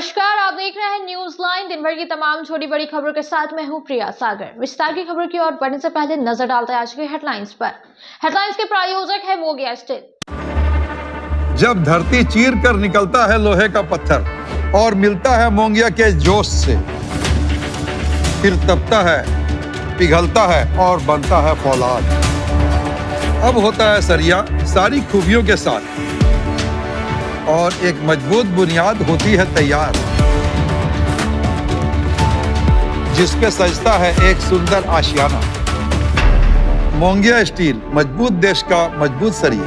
नमस्कार, आप देख रहे हैं न्यूज लाइन। दिन भर की तमाम छोटी बड़ी खबरों के साथ मैं हूं प्रिया सागर। विस्तार की खबर की ओर बढ़ने से पहले नजर डालते हैं आज की हेडलाइंस पर। हेडलाइंस के प्रायोजक है मोंगिया स्टील। जब धरती चीर कर निकलता है लोहे का पत्थर और मिलता है मोंगिया के जोश से, फिर तपता है, पिघलता है और बनता है फौलाद। अब होता है सरिया सारी खूबियों के साथ और एक मजबूत बुनियाद होती है तैयार, जिस पे सजता है एक सुंदर आशियाना। मोंगिया स्टील, मजबूत देश का मजबूत सरिया।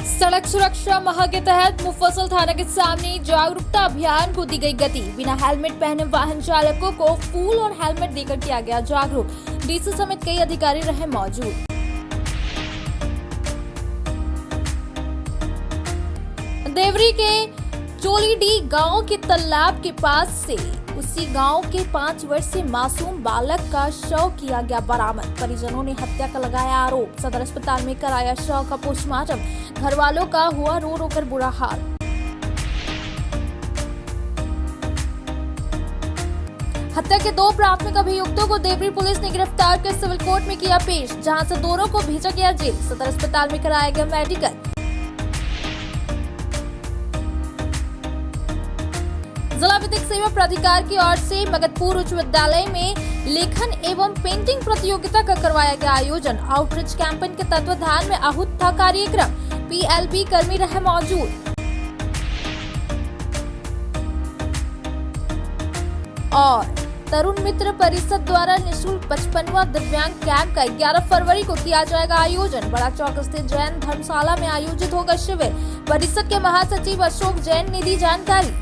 सड़क सुरक्षा माह के तहत मुफस्सिल थाना के सामने जागरूकता अभियान को दी गई गति। बिना हेलमेट पहने वाहन चालकों को फूल और हेलमेट देकर किया गया जागरूक। डीसी समेत कई अधिकारी रहे मौजूद। देवरी के चोलीडी गांव के तालाब के पास से उसी गांव के 5 वर्षीय मासूम बालक का शव किया गया बरामद। परिजनों ने हत्या का लगाया आरोप। सदर अस्पताल में कराया शव का पोस्टमार्टम। घर वालों का हुआ रो रो कर बुरा हाल। हत्या के 2 प्राथमिक अभियुक्तों को देवरी पुलिस ने गिरफ्तार कर सिविल कोर्ट में किया पेश, जहां से दोनों को भेजा गया जेल। सदर अस्पताल में कराया गया मेडिकल। जिला विधिक सेवा प्राधिकार की ओर से मगधपुर उच्च विद्यालय में लेखन एवं पेंटिंग प्रतियोगिता का करवाया गया आयोजन। आउटरीच कैंपेन के तत्वाधान में आहूत था कार्यक्रम। पीएलबी कर्मी रहे मौजूद। और तरुण मित्र परिषद द्वारा निःशुल्क 55वां दिव्यांग कैंप का 11 फरवरी को किया जाएगा आयोजन। बड़ा चौक स्थित जैन धर्मशाला में आयोजित होगा शिविर। परिषद के महासचिव अशोक जैन ने दी जानकारी।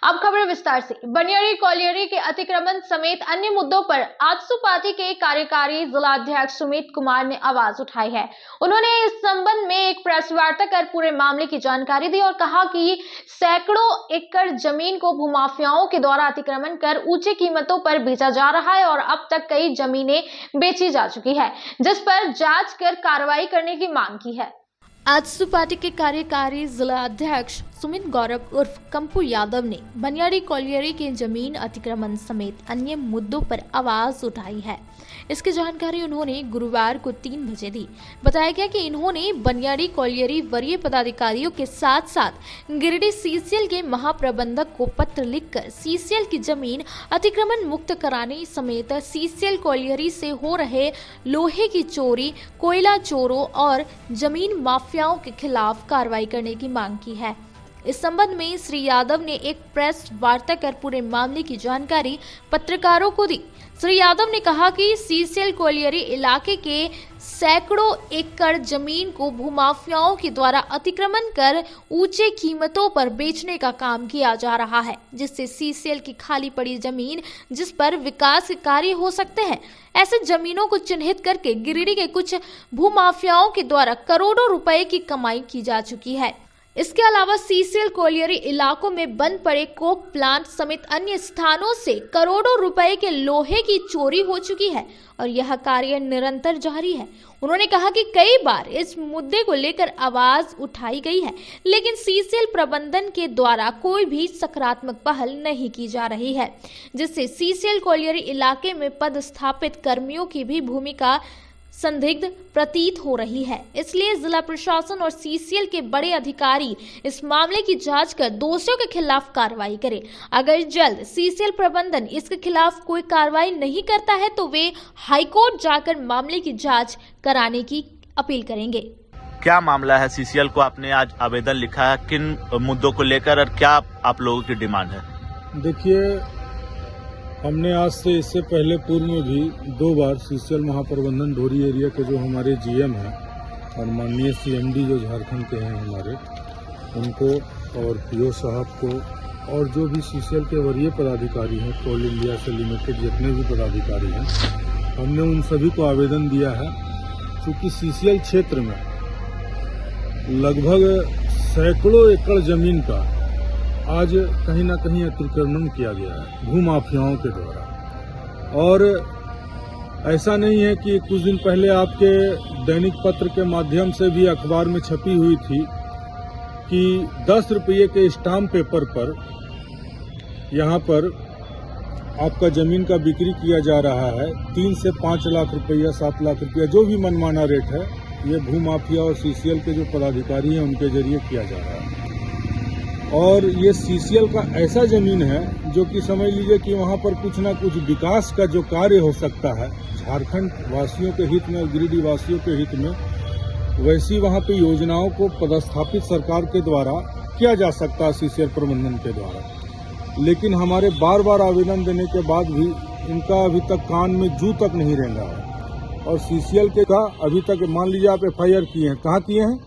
अब खबर विस्तार से। बनियाड़ी कॉलियरी के अतिक्रमण समेत अन्य मुद्दों पर आजसू पार्टी के कार्यकारी जिलाध्यक्ष सुमित कुमार ने आवाज उठाई है। उन्होंने इस संबंध में एक प्रेस वार्ता कर पूरे मामले की जानकारी दी और कहा कि सैकड़ों एकड़ जमीन को भूमाफियाओं के द्वारा अतिक्रमण कर ऊंची कीमतों पर बेचा जा रहा है और अब तक कई जमीनें बेची जा चुकी है, जिस पर जांच कर कार्रवाई करने की मांग की है। आजसू पार्टी के कार्यकारी जिला अध्यक्ष सुमित गौरव उर्फ कंपू यादव ने बनियाड़ी कॉलियरी के जमीन अतिक्रमण समेत अन्य मुद्दों पर आवाज उठाई है। इसकी जानकारी उन्होंने गुरुवार को 3 बजे दी। बताया गया कि इन्होंने बनियाड़ी कॉलियरी वरीय पदाधिकारियों के साथ साथ गिरिडीह सीसीएल के महाप्रबंधक को पत्र लिखकर सीसीएल की जमीन अतिक्रमण मुक्त कराने समेत सीसीएल कॉलियरी से हो रहे लोहे की चोरी, कोयला चोरों और जमीन माफियाओं के खिलाफ कार्रवाई करने की मांग की है। इस संबंध में श्री यादव ने एक प्रेस वार्ता कर पूरे मामले की जानकारी पत्रकारों को दी। श्री यादव ने कहा कि सीसीएल कॉलियरी इलाके के सैकड़ों एकड़ जमीन को भूमाफियाओं के द्वारा अतिक्रमण कर ऊंचे कीमतों पर बेचने का काम किया जा रहा है, जिससे सीसीएल की खाली पड़ी जमीन जिस पर विकास के कार्य हो सकते हैं, ऐसे जमीनों को चिन्हित करके गिरिडीह के कुछ भूमाफियाओं के द्वारा करोड़ों रुपए की कमाई की जा चुकी है। इसके अलावा सीसीएल कॉलियरी इलाकों में बंद पड़े कोक प्लांट समेत अन्य स्थानों से करोड़ों रुपए के लोहे की चोरी हो चुकी है और यह कार्य निरंतर जारी है। उन्होंने कहा कि कई बार इस मुद्दे को लेकर आवाज उठाई गई है, लेकिन सीसीएल प्रबंधन के द्वारा कोई भी सकारात्मक पहल नहीं की जा रही है, जिससे सीसीएल कॉलियरी इलाके में पदस्थापित कर्मियों की भी भूमिका संदिग्ध प्रतीत हो रही है। इसलिए जिला प्रशासन और सीसीएल के बड़े अधिकारी इस मामले की जांच कर दोषियों के खिलाफ कार्रवाई करें। अगर जल्द सीसीएल प्रबंधन इसके खिलाफ कोई कार्रवाई नहीं करता है तो वे हाईकोर्ट जाकर मामले की जांच कराने की अपील करेंगे। क्या मामला है? सीसीएल को आपने आज आवेदन लिखा है, किन मुद्दों को लेकर और क्या आप लोगों की डिमांड है? देखिए, हमने आज से इससे पहले पूर्व में भी 2 बार सीसीएल महाप्रबंधन ढोरी एरिया के जो हमारे जीएम हैं और माननीय सीएमडी जो झारखंड के हैं हमारे, उनको और पीओ साहब को और जो भी सीसीएल के वरीय पदाधिकारी हैं, कोल इंडिया से लिमिटेड जितने भी पदाधिकारी हैं, हमने उन सभी को आवेदन दिया है। चूँकि सीसीएल क्षेत्र में लगभग सैकड़ों एकड़ जमीन का आज कहीं ना कहीं अतिक्रमण किया गया है भूमाफियाओं के द्वारा, और ऐसा नहीं है कि कुछ दिन पहले आपके दैनिक पत्र के माध्यम से भी अखबार में छपी हुई थी कि 10 रुपये के स्टाम्प पेपर पर यहाँ पर आपका जमीन का बिक्री किया जा रहा है 3 से 5 लाख रुपया, 7 लाख रुपया, जो भी मनमाना रेट है, ये भूमाफिया और सीसीएल के जो पदाधिकारी हैं उनके जरिए किया जा रहा है। और ये सीसीएल का ऐसा जमीन है जो कि समझ लीजिए कि वहाँ पर कुछ ना कुछ विकास का जो कार्य हो सकता है झारखंड वासियों के हित में और गिरिडीह वासियों के हित में, वैसी वहाँ पे योजनाओं को पदस्थापित सरकार के द्वारा किया जा सकता है सीसीएल प्रबंधन के द्वारा। लेकिन हमारे बार बार आवेदन देने के बाद भी इनका अभी तक कान में जू तक नहीं रेंगा है। और सीसीएल के का अभी तक, मान लीजिए आप एफआईआर किए हैं, कहाँ किए हैं?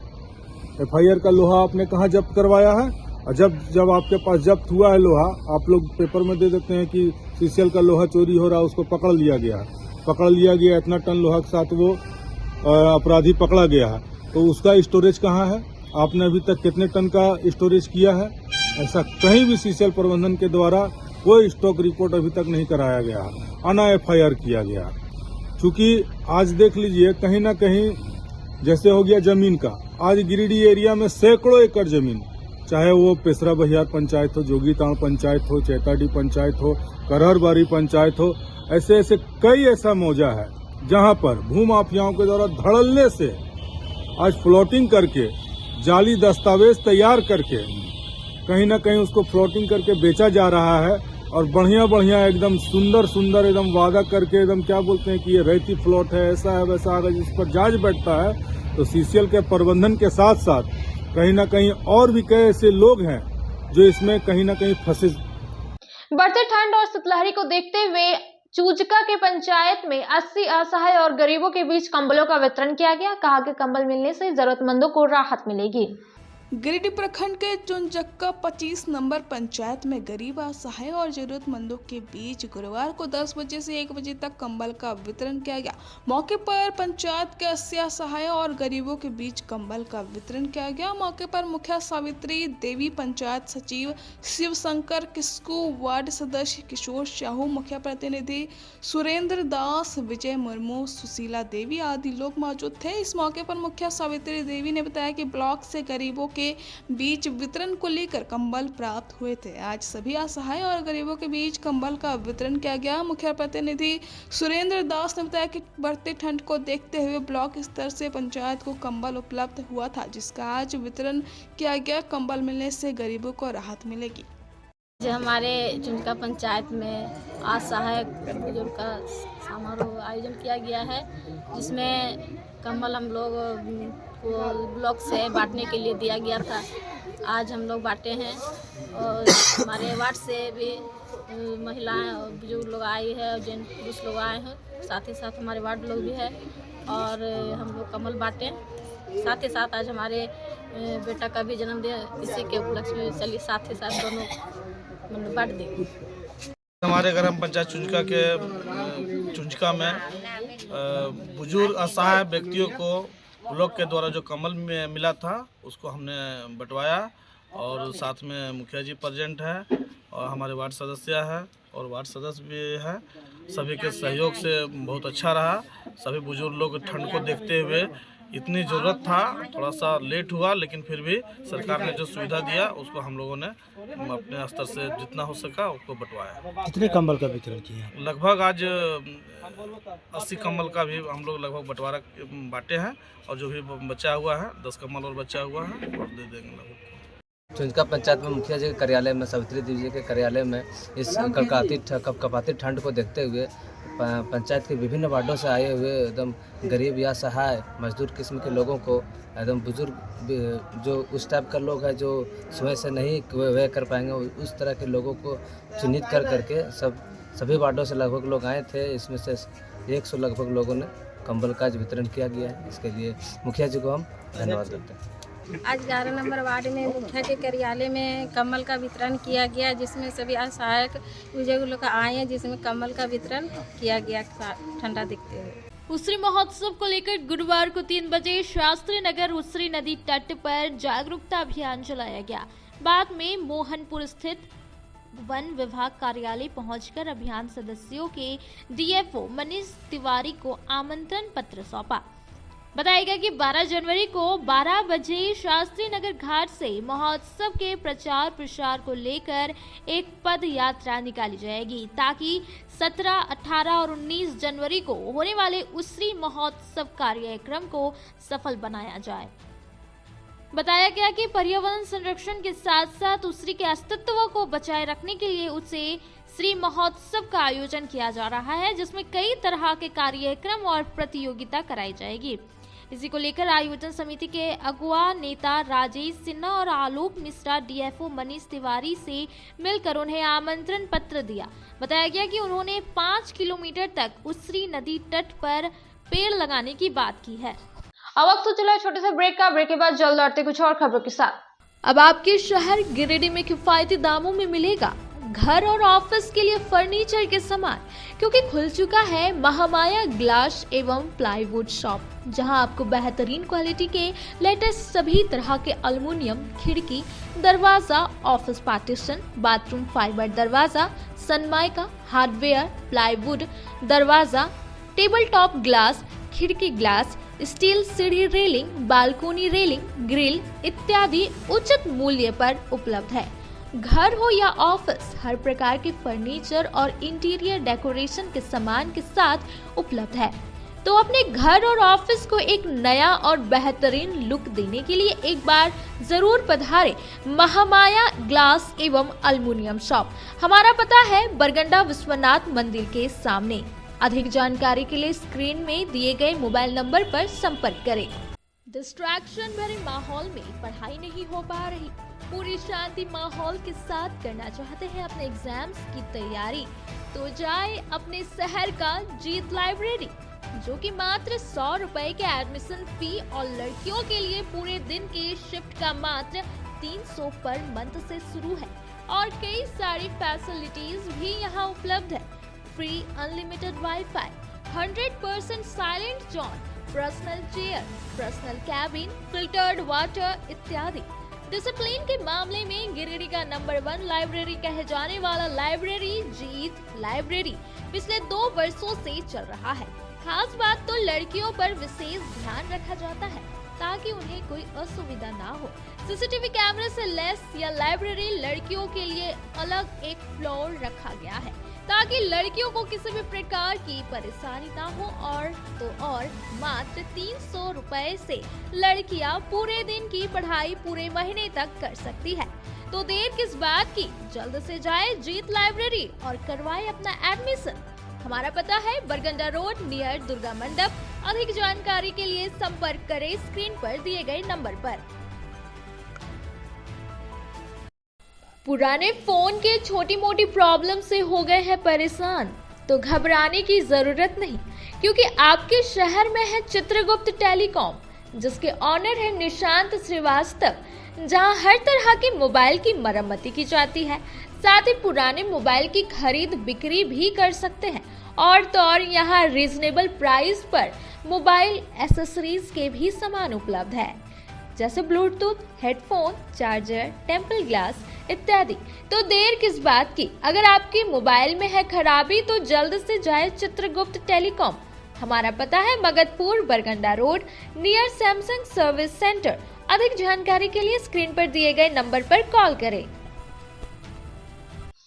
एफआईआर का लोहा आपने कहाँ जब्त करवाया है? और जब आपके पास जब्त हुआ है लोहा, आप लोग पेपर में दे देते हैं कि सीसीएल का लोहा चोरी हो रहा है, उसको पकड़ लिया गया, इतना टन लोहा के साथ वो अपराधी पकड़ा गया है, तो उसका स्टोरेज कहाँ है? आपने अभी तक कितने टन का स्टोरेज किया है? ऐसा कहीं भी सीसीएल प्रबंधन के द्वारा कोई स्टॉक रिपोर्ट अभी तक नहीं कराया गया, अना एफआईआर किया गया। चूंकि आज देख लीजिए कहीं ना कहीं जैसे हो गया जमीन का, आज गिरिडीह एरिया में सैकड़ों एकड़ जमीन, चाहे वो पेसरा बहियार पंचायत हो, जोगीताड़ पंचायत हो, चैताडी पंचायत हो, करहरबारी पंचायत हो, ऐसे कई ऐसा मौजा है जहां पर भूमाफियाओं के द्वारा धड़ल्ले से आज फ्लोटिंग करके, जाली दस्तावेज तैयार करके कहीं ना कहीं उसको फ्लोटिंग करके बेचा जा रहा है। और बढ़िया एकदम सुंदर एकदम वादा करके एकदम क्या बोलते हैं कि ये रेती फ्लोट है, ऐसा है वैसा है, जिस पर जांच बैठता है तो सीसीएल के प्रबंधन के साथ साथ कहीं ना कहीं और भी कई ऐसे लोग हैं जो इसमें कहीं ना कहीं फंसे। बढ़ती ठंड और शीतलहरी को देखते हुए चूचका के पंचायत में 80 असहाय और गरीबों के बीच कंबलों का वितरण किया गया। कहा कि कंबल मिलने से जरूरतमंदों को राहत मिलेगी। गिरिडीह प्रखंड के चुनचक्का 25 नंबर पंचायत में गरीब, असहाय और जरूरतमंदों के बीच गुरुवार को 10 बजे से 1 बजे तक कंबल का वितरण किया गया। मौके पर पंचायत के 80 असहाय और गरीबों के बीच कंबल का वितरण किया गया। मौके पर मुखिया सावित्री देवी, पंचायत सचिव शिव शंकर किस्कू, वार्ड सदस्य किशोर साहू, मुखिया प्रतिनिधि सुरेंद्र दास, विजय मुर्मू, सुशीला देवी आदि लोग मौजूद थे। इस मौके पर मुखिया सावित्री देवी ने बताया कि ब्लॉक से गरीबों के बीच वितरण को लेकर कंबल प्राप्त हुए थे। आज सभी असहाय और गरीबों के बीच कंबल का वितरण किया गया। मुख्य प्रतिनिधि सुरेंद्र दास ने बताया कि बढ़ती ठंड को देखते हुए ब्लॉक स्तर से पंचायत को कंबल उपलब्ध हुआ था, जिसका आज वितरण किया गया। कंबल मिलने से गरीबों को राहत मिलेगी। जो हमारे चुनका पंचायत में असहाय बुजुर्ग का समारोह आयोजन किया गया है, जिसमें कंबल हम लोग को ब्लॉक से बांटने के लिए दिया गया था। आज हम लोग बांटे हैं और हमारे वार्ड से भी महिलाएं और बुजुर्ग लोग आई है और जेंट्स पुरुष लोग आए हैं, साथ ही साथ हमारे वार्ड लोग भी है और हम लोग कंबल बांटे। साथ ही साथ आज हमारे बेटा का भी जन्मदिन, इसी के उपलक्ष्य में चलिए साथ ही साथ दोनों बांट देंगे। हमारे ग्राम पंचायत चुंचका में बुजुर्ग असहाय व्यक्तियों को ब्लॉक के द्वारा जो कंबल में मिला था उसको हमने बंटवाया और साथ में मुखिया जी प्रेजेंट है और हमारे वार्ड सदस्य है और वार्ड सदस्य भी है। सभी के सहयोग से बहुत अच्छा रहा। सभी बुजुर्ग लोग ठंड को देखते हुए, इतनी ज़रूरत था, थोड़ा सा लेट हुआ, लेकिन फिर भी सरकार ने जो सुविधा दिया उसको हम लोगों ने अपने स्तर से जितना हो सका उसको बंटवाया। कितने कंबल का वितरण किया? लगभग आज 80 कंबल का भी हम लोग लगभग बंटवारा बांटे हैं और जो भी बचा हुआ है 10 कंबल और बचा हुआ है और दे देंगे लगभग। चुनका पंचायत में मुखिया जी के कार्यालय में, सावित्री देवी जी के कार्यालय में इस कपकपाती ठंड को देखते हुए पंचायत के विभिन्न वार्डों से आए हुए एकदम गरीब या सहाय मजदूर किस्म के लोगों को, एकदम बुजुर्ग जो उस टाइप का लोग हैं जो समय से नहीं व्यय कर पाएंगे, उस तरह के लोगों को चिन्हित कर करके सभी वार्डों से लगभग लोग आए थे। इसमें से 100 लगभग लोगों ने कंबल का वितरण किया गया है। इसके लिए मुखिया जी को हम धन्यवाद देते हैं। आज 11 नंबर वार्ड में मुखिया के कार्यालय में कंबल का वितरण किया गया, जिसमें सभी असहाय बुजुर्ग लोग आए हैं, जिसमें कंबल का वितरण किया गया ठंडा देखते हुए। उसरी महोत्सव को लेकर गुरुवार को 3 बजे शास्त्री नगर उसरी नदी तट पर जागरूकता अभियान चलाया गया। बाद में मोहनपुर स्थित वन विभाग कार्यालय पहुंचकर अभियान सदस्यों के डीएफओ मनीष तिवारी को आमंत्रण पत्र सौंपा। बताया गया कि 12 जनवरी को 12 बजे शास्त्री नगर घाट से महोत्सव के प्रचार प्रसार को लेकर एक पद यात्रा निकाली जाएगी, ताकि 17, 18 और 19 जनवरी को होने वाले उसरी महोत्सव कार्यक्रम को सफल बनाया जाए। बताया गया कि पर्यावरण संरक्षण के साथ साथ उसरी के अस्तित्व को बचाए रखने के लिए उसे श्री महोत्सव का आयोजन किया जा रहा है, जिसमें कई तरह के कार्यक्रम और प्रतियोगिता कराई जाएगी। इसी को लेकर आयोजन समिति के अगुआ नेता राजेश सिन्हा और आलोक मिश्रा डीएफओ मनीष तिवारी से मिलकर उन्हें आमंत्रण पत्र दिया। बताया गया कि उन्होंने 5 किलोमीटर तक उसरी नदी तट पर पेड़ लगाने की बात की है। अब वक्त तो चला छोटे से ब्रेक का। ब्रेक के बाद जल्द लौटते कुछ और खबरों के साथ। अब आपके शहर गिरिडीह में किफायती दामों में मिलेगा घर और ऑफिस के लिए फर्नीचर के सामान, क्योंकि खुल चुका है महामाया ग्लास एवं प्लाईवुड शॉप, जहां आपको बेहतरीन क्वालिटी के लेटेस्ट सभी तरह के एल्युमिनियम खिड़की, दरवाजा, ऑफिस पार्टीशन, बाथरूम फाइबर दरवाजा, सनमाइका, हार्डवेयर, प्लाईवुड दरवाजा, टेबल टॉप ग्लास, खिड़की ग्लास, स्टील सीढ़ी रेलिंग, बालकोनी रेलिंग, ग्रिल इत्यादि उचित मूल्य पर उपलब्ध है। घर हो या ऑफिस, हर प्रकार के फर्नीचर और इंटीरियर डेकोरेशन के सामान के साथ उपलब्ध है। तो अपने घर और ऑफिस को एक नया और बेहतरीन लुक देने के लिए एक बार जरूर पधारें महामाया ग्लास एवं एल्युमिनियम शॉप। हमारा पता है बरगंडा विश्वनाथ मंदिर के सामने। अधिक जानकारी के लिए स्क्रीन में दिए गए मोबाइल नंबर पर संपर्क करें। डिस्ट्रैक्शन भरे माहौल में पढ़ाई नहीं हो पा रही, पूरी शांति माहौल के साथ करना चाहते हैं अपने एग्जाम्स की तैयारी, तो जाए अपने शहर का जीत लाइब्रेरी, जो कि मात्र 100 रुपए के एडमिशन फी और लड़कियों के लिए पूरे दिन के शिफ्ट का मात्र 300 पर मंथ से शुरू है और कई सारी फैसिलिटीज भी यहाँ उपलब्ध है। Free unlimited wifi, 100% silent zone, personal chair, personal cabin, filtered water इत्यादि। डिसिप्लिन के मामले में गिरिडीह का नंबर 1 लाइब्रेरी कहे जाने वाला लाइब्रेरी जीत लाइब्रेरी पिछले 2 वर्षों से चल रहा है। खास बात तो लड़कियों पर विशेष ध्यान रखा जाता है ताकि उन्हें कोई असुविधा ना हो। सीसीटीवी कैमरे से लैस यह लाइब्रेरी लड़कियों के लिए अलग एक फ्लोर रखा गया है ताकि लड़कियों को किसी भी प्रकार की परेशानी ना हो और मात्र 300 रुपए से लड़कियां पूरे दिन की पढ़ाई पूरे महीने तक कर सकती है। तो देर किस बात की, जल्द से जाए जीत लाइब्रेरी और करवाए अपना एडमिशन। हमारा पता है बरगंडा रोड नियर दुर्गा मंडप। अधिक जानकारी के लिए संपर्क करें स्क्रीन पर दिए गए नंबर पर। पुराने फोन के छोटी मोटी प्रॉब्लम से हो गए हैं परेशान, तो घबराने की जरूरत नहीं, क्योंकि आपके शहर में है चित्रगुप्त टेलीकॉम, जिसके ऑनर है निशांत श्रीवास्तव, जहां हर तरह के मोबाइल की मरम्मती की जाती है। साथ ही पुराने मोबाइल की खरीद बिक्री भी कर सकते हैं और तो और यहाँ रीजनेबल प्राइस पर मोबाइल एसेसरीज के भी सामान उपलब्ध है, जैसे Bluetooth, headphone, charger, temple glass इत्यादि। तो देर किस बात की, अगर आपके मोबाइल में है खराबी तो जल्द से जाए चित्रगुप्त टेलीकॉम। हमारा पता है Magadhpur Barganda road near Samsung service centre. अधिक जानकारी के लिए स्क्रीन पर दिए गए नंबर पर कॉल करें।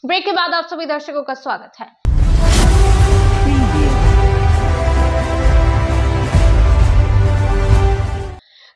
ब्रेक के बाद आप सभी दर्शकों का स्वागत है।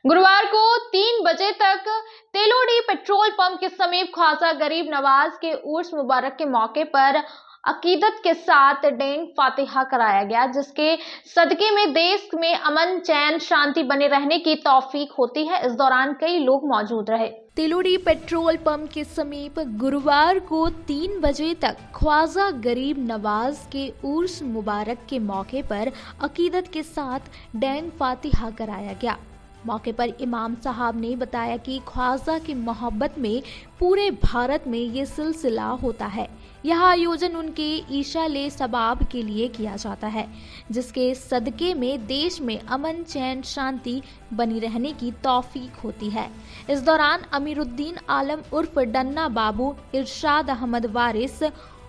गुरुवार को 3 बजे तक तेलोडी पेट्रोल पंप के समीप ख्वाजा गरीब नवाज के उर्स मुबारक के मौके पर अकीदत के साथ डेंग फातिहा कराया गया, जिसके सदके में देश में अमन, चैन, शांति बने रहने की तौफीक होती है। इस दौरान कई लोग मौजूद रहे। तेलोडी पेट्रोल पंप के समीप गुरुवार को 3 बजे तक ख्वाजा गरीब नवाज के उर्स मुबारक के मौके पर अकीदत के साथ डेंग फातिहा कराया गया। मौके पर इमाम साहब ने बताया कि ख्वाजा की मोहब्बत में पूरे भारत में ये सिलसिला होता है। यह आयोजन उनके ईशाले सबाब के लिए किया जाता है, जिसके सदके में देश में अमन, चैन, शांति बनी रहने की तौफीक होती है। इस दौरान अमीरुद्दीन आलम उर्फ डन्ना बाबू, इरशाद अहमद वारिस,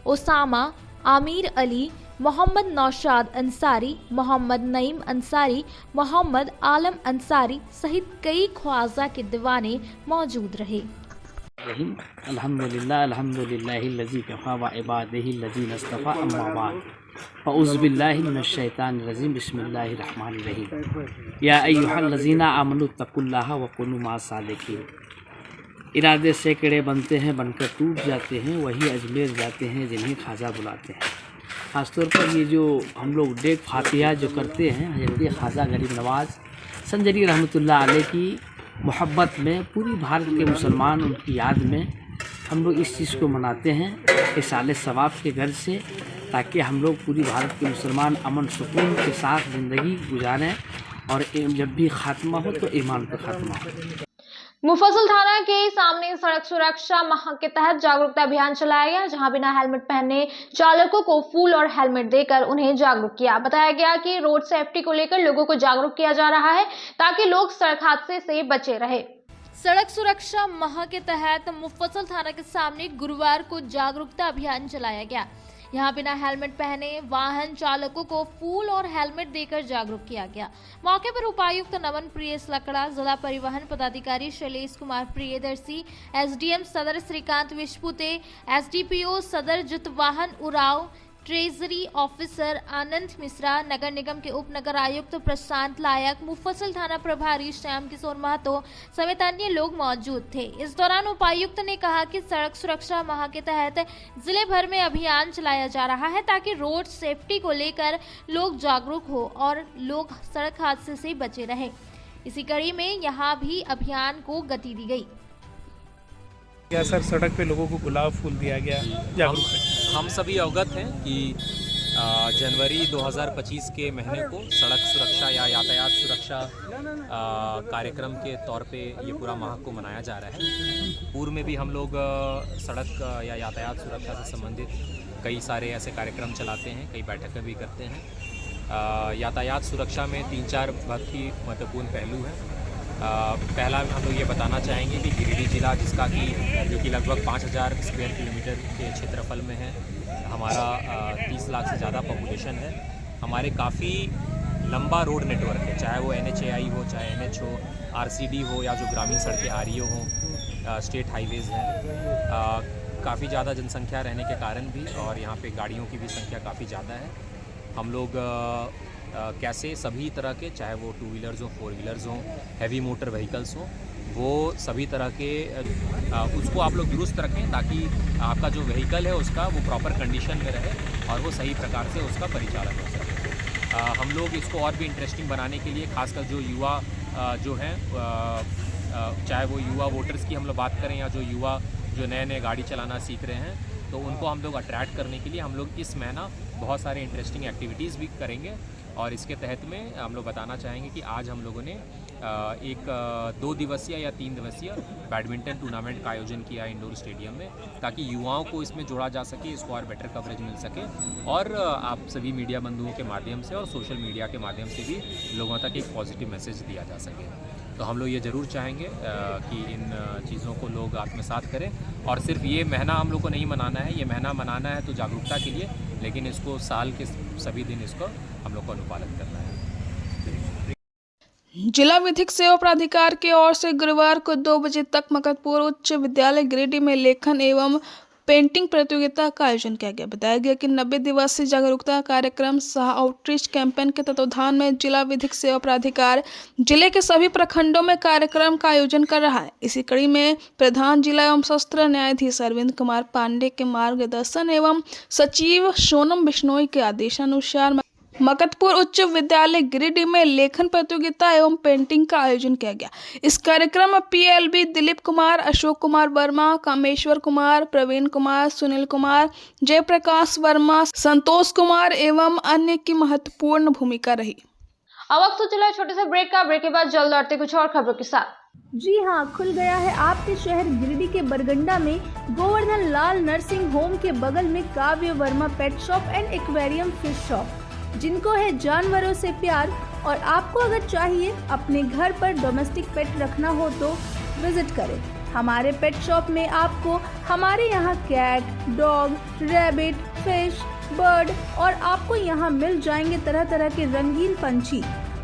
ओसामा, आमिर अली, मोहम्मद नौशाद अंसारी, मोहम्मद नईम अंसारी, मोहम्मद आलम अंसारी सहित कई ख्वाजा के दीवाने मौजूद रहे। अल्हम्दुलिल्लाहिल्लज़ी कफ़ा व इबादिहिल्लज़ीना इस्तफ़ा अम्मा बाद फ़अऊज़ु बिल्लाहि मिनश्शैतानिर रजीम बिस्मिल्लाहिर्रहमानिर्रहीम या अय्युहल्लज़ीना आमनु तक़ुल्लाह व कुनू मास्सादिक़ीन। इरादे सैकड़े बनते हैं, बनकर टूट जाते हैं, वही अजमेर जाते हैं जिन्हें ख्वाजा बुलाते हैं। ख़ासतौर पर ये जो हम लोग डेक फातिहा जो करते हैं, हज़रत ख्वाजा गरीब नवाज़ संजरी रहमतुल्लाह अलैह की मोहब्बत में पूरी भारत के मुसलमान उनकी याद में हम लोग इस चीज़ को मनाते हैं इसाले सवाब के घर से, ताकि हम लोग पूरी भारत के मुसलमान अमन सुकून के साथ ज़िंदगी गुजारें और जब भी खात्मा हो तो ईमान पर खात्मा हो। मुफस्सिल थाना के सामने सड़क सुरक्षा माह के तहत जागरूकता अभियान चलाया गया, जहां बिना हेलमेट पहने चालकों को फूल और हेलमेट देकर उन्हें जागरूक किया। बताया गया कि रोड सेफ्टी को लेकर लोगों को जागरूक किया जा रहा है ताकि लोग सड़क हादसे से बचे रहे। सड़क सुरक्षा माह के तहत मुफस्सिल थाना के सामने गुरुवार को जागरूकता अभियान चलाया गया। यहाँ बिना हेलमेट पहने वाहन चालकों को फूल और हेलमेट देकर जागरूक किया गया। मौके पर उपायुक्त नमन प्रियस लकड़ा, जिला परिवहन पदाधिकारी शैलेश कुमार प्रियदर्शी, एसडीएम सदर श्रीकांत विश्पुते, एसडीपीओ सदर जितवाहन उराव, ट्रेजरी ऑफिसर आनंद मिश्रा, नगर निगम के उप नगर आयुक्त प्रशांत लायक, मुफस्सिल थाना प्रभारी श्याम किशोर महतो समेत अन्य लोग मौजूद थे। इस दौरान उपायुक्त ने कहा कि सड़क सुरक्षा माह के तहत जिले भर में अभियान चलाया जा रहा है ताकि रोड सेफ्टी को लेकर लोग जागरूक हो और लोग सड़क हादसे से बचे रहे। इसी कड़ी में यहाँ भी अभियान को गति दी गई। क्या सर, सड़क पे लोगों को गुलाब फूल दिया गया जागरूक? हम सभी अवगत हैं कि जनवरी 2025 के महीने को सड़क सुरक्षा या यातायात सुरक्षा कार्यक्रम के तौर पे ये पूरा माह को मनाया जा रहा है। पूर्व में भी हम लोग सड़क या यातायात सुरक्षा से संबंधित कई सारे ऐसे कार्यक्रम चलाते हैं, कई बैठकें भी करते हैं। यातायात सुरक्षा में 3-4 बहुत ही महत्वपूर्ण पहलू हैं। पहला हम लोग ये बताना चाहेंगे कि गिरिडीह जिला जो कि लगभग 5000 स्क्वायर किलोमीटर के क्षेत्रफल में है, हमारा 30 लाख से ज़्यादा पॉपुलेशन है। हमारे काफ़ी लंबा रोड नेटवर्क है, चाहे वो NHAI हो, चाहे NH हो, RCD हो या जो ग्रामीण सड़कें REO हों, स्टेट हाईवेज़ हैं। काफ़ी ज़्यादा जनसंख्या रहने के कारण भी और यहाँ पे गाड़ियों की भी संख्या काफ़ी ज़्यादा है। हम लोग कैसे सभी तरह के, चाहे वो 2 व्हीलर्स हों, 4 व्हीलर्स हों, हैवी मोटर व्हीकल्स हों, वो सभी तरह के उसको आप लोग दुरुस्त रखें ताकि आपका जो व्हीकल है उसका वो प्रॉपर कंडीशन में रहे और वो सही प्रकार से उसका परिचालन हो सके। हम लोग इसको और भी इंटरेस्टिंग बनाने के लिए खासकर जो युवा जो हैं, चाहे वो युवा वोटर्स की हम लोग बात करें या जो युवा जो नए गाड़ी चलाना सीख रहे हैं, तो उनको हम लोग अट्रैक्ट करने के लिए हम लोग इस महीना बहुत सारे इंटरेस्टिंग एक्टिविटीज़ भी करेंगे। और इसके तहत में हम लोग बताना चाहेंगे कि आज हम लोगों ने एक 2 दिवसीय या 3 दिवसीय बैडमिंटन टूर्नामेंट का आयोजन किया इंडोर स्टेडियम में, ताकि युवाओं को इसमें जोड़ा जा सके, इसको और बेटर कवरेज मिल सके और आप सभी मीडिया बंधुओं के माध्यम से और सोशल मीडिया के माध्यम से भी लोगों तक एक पॉजिटिव मैसेज दिया जा सके। तो हम लोग ये ज़रूर चाहेंगे कि इन चीज़ों को लोग आत्मसात करें और सिर्फ ये महीना हम लोग को नहीं मनाना है, ये महीना मनाना है तो जागरूकता के लिए, लेकिन इसको साल के सभी दिन इसको हम लोग को अनुपालन करना है। जिला विधिक सेवा प्राधिकार की ओर से गुरुवार को 2 बजे तक मकतपुर उच्च विद्यालय गिरिडीह में लेखन एवं पेंटिंग प्रतियोगिता का आयोजन किया गया। बताया गया कि 90 दिवसीय जागरूकता कार्यक्रम सह आउटरीच कैंपेन के तत्वावधान में जिला विधिक सेवा प्राधिकार जिले के सभी प्रखंडों में कार्यक्रम का आयोजन कर रहा है। इसी कड़ी में प्रधान जिला एवं सत्र न्यायाधीश अरविंद कुमार पांडे के मार्गदर्शन एवं सचिव सोनम बिश्नोई के आदेशानुसार मकतपुर उच्च विद्यालय गिरिडीह में लेखन प्रतियोगिता एवं पेंटिंग का आयोजन किया गया। इस कार्यक्रम में PLB दिलीप कुमार, अशोक कुमार वर्मा, कामेश्वर कुमार, प्रवीण कुमार, सुनील कुमार, जयप्रकाश वर्मा, संतोष कुमार एवं अन्य की महत्वपूर्ण भूमिका रही। अब वक्त तो चला छोटे से ब्रेक का। ब्रेक के बाद जल्द लौटते कुछ और खबरों के साथ। जी हाँ, खुल गया है आपके शहर गिरिडीह के बरगंडा में गोवर्धन लाल नर्सिंग होम के बगल में काव्य Verma pet shop and aquarium fish shop. जिनको है जानवरों से प्यार और आपको अगर चाहिए अपने घर पर डोमेस्टिक पेट रखना हो तो विजिट करें। हमारे पेट शॉप में आपको हमारे यहाँ cat, dog, rabbit, fish, bird और आपको यहाँ मिल जाएंगे तरह तरह के रंगीन पंछी।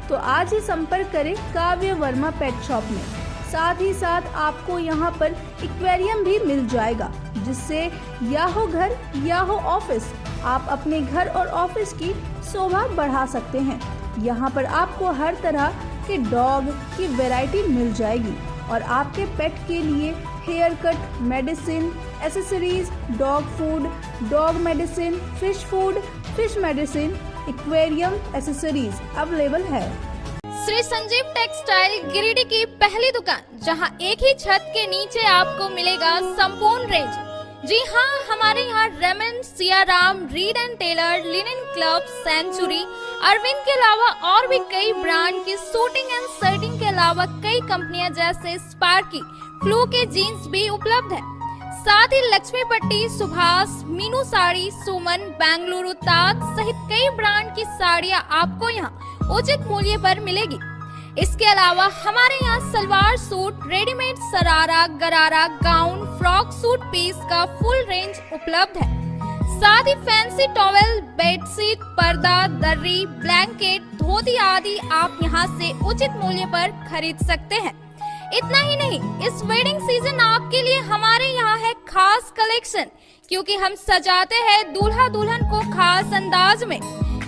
तो आज ही संपर्क करें काव्य वर्मा पेट शॉप में। साथ ही साथ आपको यहाँ पर एक्वेरियम भी मिल जाएगा, जिससे या हो घर या हो ऑफिस, आप अपने घर और ऑफिस की शोभा बढ़ा सकते हैं। यहाँ पर आपको हर तरह के डॉग की वैरायटी मिल जाएगी और आपके पेट के लिए hair cut, medicine, accessories, dog food, dog medicine, fish food, fish medicine, aquarium accessories available है। श्री संजीव टेक्सटाइल गिरिडीह की पहली दुकान, जहां एक ही छत के नीचे आपको मिलेगा संपूर्ण रेंज। जी हाँ, हमारे यहाँ Raymond, Siyaram, Reid and Taylor, Linen Club, Century, Arvind के अलावा और भी कई ब्रांड की सूटिंग एंड शर्टिंग के अलावा कई कंपनियां जैसे स्पार्की, फ्लू के जीन्स भी उपलब्ध है। साथ ही लक्ष्मी पट्टी, सुभाष, मीनू साड़ी, सुमन, बेंगलुरु ताज सहित कई ब्रांड की साड़ियां आपको यहाँ उचित मूल्य पर मिलेगी। इसके अलावा हमारे यहाँ सलवार सूट, रेडीमेड सरारा, गरारा, गाउन, फ्रॉक सूट पीस का फुल रेंज उपलब्ध है। साथ ही फैंसी टॉवेल, बेडशीट, पर्दा, दर्री, ब्लैंकेट, धोती आदि आप यहाँ से उचित मूल्य पर खरीद सकते हैं। इतना ही नहीं, इस वेडिंग सीजन आपके लिए हमारे यहाँ है खास कलेक्शन, क्योंकि हम सजाते हैं दूल्हा दुल्हन को खास अंदाज में।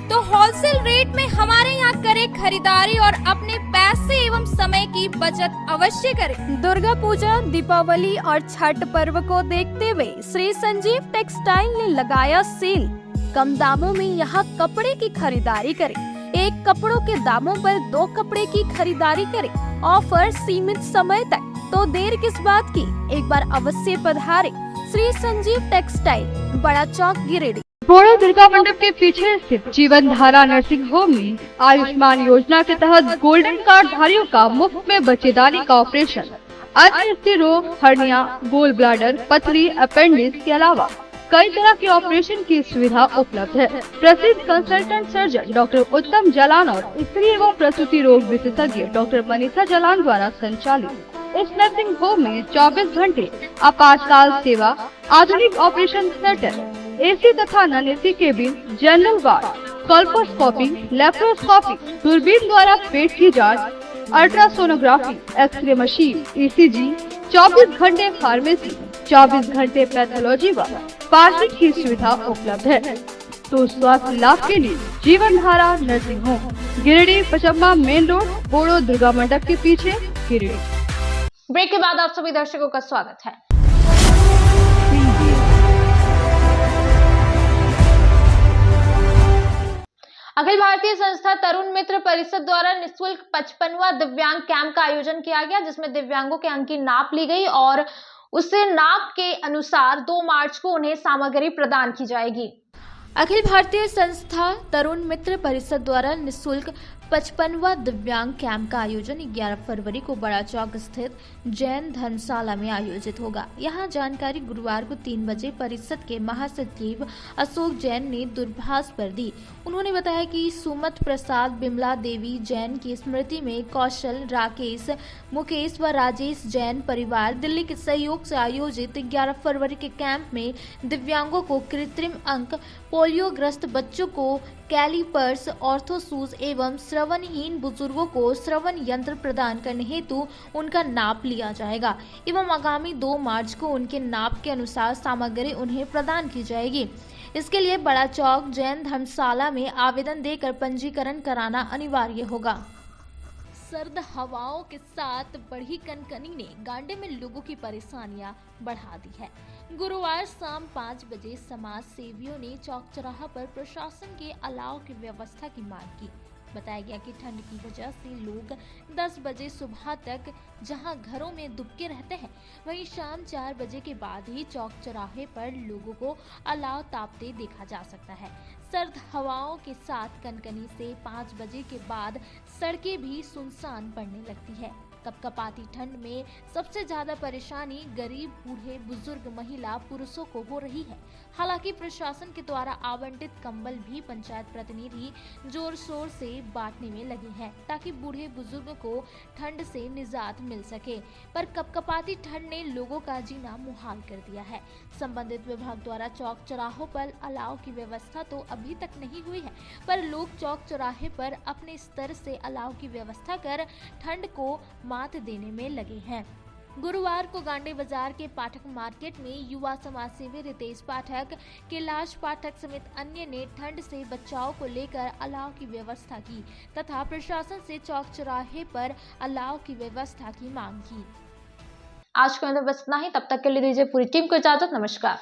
तो होलसेल रेट में हमारे यहाँ करें खरीदारी और अपने पैसे एवं समय की बचत अवश्य करें। दुर्गा पूजा, दीपावली और छठ पर्व को देखते हुए श्री संजीव टेक्सटाइल ने लगाया सेल। कम दामों में यहाँ कपड़े की खरीदारी करें। एक कपड़ों के दामों पर 2 कपड़े की खरीदारी करें। ऑफर सीमित समय तक, तो देर किस बात की, एक बार अवश्य पधारें। श्री संजीव टेक्सटाइल, बड़ा चौक, गिरिडीह। बोड़ो दुर्गा मंडप के पीछे स्थित जीवन धारा नर्सिंग होम में आयुष्मान योजना के तहत गोल्डन कार्ड धारियों का मुफ्त में बच्चेदानी का ऑपरेशन, अन्य रोग, हर्निया, गोल ब्लैडर, पथरी, अपेंडिक्स के अलावा कई तरह के ऑपरेशन की सुविधा उपलब्ध है। प्रसिद्ध कंसल्टेंट सर्जन डॉक्टर उत्तम जलान और स्त्री एवं प्रसूति रोग विशेषज्ञ डॉक्टर मनीषा जलान द्वारा संचालित इस नर्सिंग होम में 24 घंटे आपातकाल सेवा, आधुनिक ऑपरेशन थिएटर, एसी तथा non AC cabin, general ward, colposcopy, laparoscopy, दूरबीन द्वारा पेट की जांच, अल्ट्रासोनोग्राफी, एक्सरे मशीन, ईसीजी, 24 घंटे फार्मेसी, 24 घंटे पैथोलॉजी व पार्किंग की सुविधा उपलब्ध है। तो स्वास्थ्य लाभ के लिए Jeevan Dhara nursing home, Giridih, Pachamba main road, बोड़ो दुर्गा मंडप के पीछे, गिरिडीह। ब्रेक के बाद आप सभी दर्शकों का स्वागत है। अखिल भारतीय संस्था तरुण मित्र परिषद द्वारा निःशुल्क 55वां दिव्यांग कैंप का आयोजन किया गया, जिसमें दिव्यांगों के अंक की नाप ली गई और उससे नाप के अनुसार 2 मार्च को उन्हें सामग्री प्रदान की जाएगी। अखिल भारतीय संस्था तरुण मित्र परिषद द्वारा निःशुल्क 55वां दिव्यांग कैंप का आयोजन 11 फरवरी को बड़ा चौक स्थित जैन धर्मशाला में आयोजित होगा। यहां जानकारी गुरुवार को 3 बजे परिषद के महासचिव अशोक जैन ने दूरभाष पर दी। उन्होंने बताया कि सुमत प्रसाद, बिमला देवी जैन की स्मृति में कौशल, राकेश, मुकेश व राजेश जैन परिवार दिल्ली के सहयोग से आयोजित 11 फरवरी के कैंप में दिव्यांगों को कृत्रिम अंक, पोलियोग्रस्त बच्चों को कैलीपर्स, ऑर्थोशूज एवं श्रवणहीन बुजुर्गों को श्रवण यंत्र प्रदान करने हेतु उनका नाप लिया जाएगा एवं आगामी 2 मार्च को उनके नाप के अनुसार सामग्री उन्हें प्रदान की जाएगी। इसके लिए बड़ा चौक जैन धर्मशाला में आवेदन देकर पंजीकरण कराना अनिवार्य होगा। सर्द हवाओं के साथ बढ़ी कनकनी ने गांडे में लोगों की परेशानियां बढ़ा दी है। गुरुवार शाम 5 बजे समाज सेवियों ने चौक चौराहा पर प्रशासन के अलाव की व्यवस्था की मांग की। बताया गया कि ठंड की वजह से लोग 10 बजे सुबह तक जहां घरों में दुबके रहते हैं, वहीं शाम 4 बजे के बाद ही चौक चौराहे पर लोगों को अलाव तापते देखा जा सकता है। सर्द हवाओं के साथ कनकनी से 5 बजे के बाद सड़कें भी सुनसान पड़ने लगती है। कपकपाती ठंड में सबसे ज्यादा परेशानी गरीब, बूढ़े, बुजुर्ग, महिला, पुरुषों को हो रही है। हालांकि प्रशासन के द्वारा आवंटित कंबल भी पंचायत प्रतिनिधि जोर शोर से बांटने में लगे हैं ताकि बूढ़े बुजुर्ग को ठंड से निजात मिल सके, पर कपकपाती ठंड ने लोगों का जीना मुहाल कर दिया है। संबंधित विभाग द्वारा चौक चौराहों पर अलाव की व्यवस्था तो अभी तक नहीं हुई है, पर लोग चौक चौराहे पर अपने स्तर से अलाव की व्यवस्था कर ठंड को मात देने में लगे हैं। गुरुवार को गांडी बाजार के पाठक मार्केट में युवा समाजसेवी रितेश पाठक, कैलाश पाठक समेत अन्य ने ठंड से बचाव को लेकर अलाव की व्यवस्था की तथा प्रशासन से चौक चौराहे पर अलाव की व्यवस्था की मांग की। आज के अंदर बस इतना ही। तब तक के लिए दीजिए पूरी टीम को इजाजत। नमस्कार।